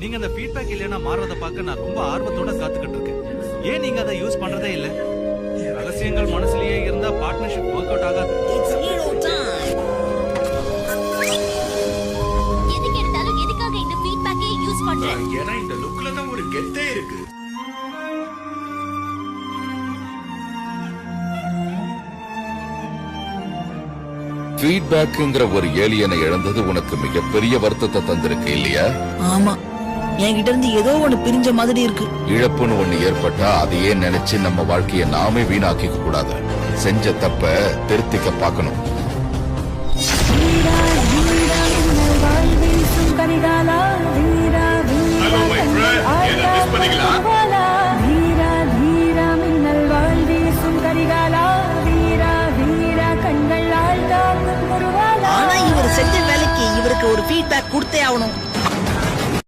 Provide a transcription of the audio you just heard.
நீங்க அந்த ஃபீட்பேக் இல்லைன்னா மாறத பார்க்க நான் ரொம்ப ஆர்வத்தோட காத்துக்கிட்டு இருக்கேன். ஏன் நீங்க அதை யூஸ் பண்றதே இல்ல? ரகசியங்கள் மனசுலயே இருந்தா பார்ட்னர்ஷிப் ஒர்க் அவுட் ஆகாது. எதுக்கு எடுத்தாலும் எதுக்காக இந்த ஃபீட்பேக்கே யூஸ் பண்றேன்? ஏன்னா இந்த லுக்ல தான் ஒரு கெத்தே இருக்கு. ஃபீட்பேக்ங்கிற ஒரு ஏலியனை இழந்தது உனக்கு மிகப்பெரிய வருத்தத்தை தந்திருக்கு இல்லையா? ஆமா, என்கிட்ட இருந்து ஏதோ ஒண்ணு பிரிஞ்ச மாதிரி இருக்கு. இழப்புன்னு ஒண்ணு ஏற்பட்டா அதையே நினைச்சு நம்ம வாழ்க்கைய நாமே வீணாக்கிக்க கூடாது. செஞ்ச தப்ப திருத்திக்க பார்க்கணும். வாழ்வில் கரிகாலா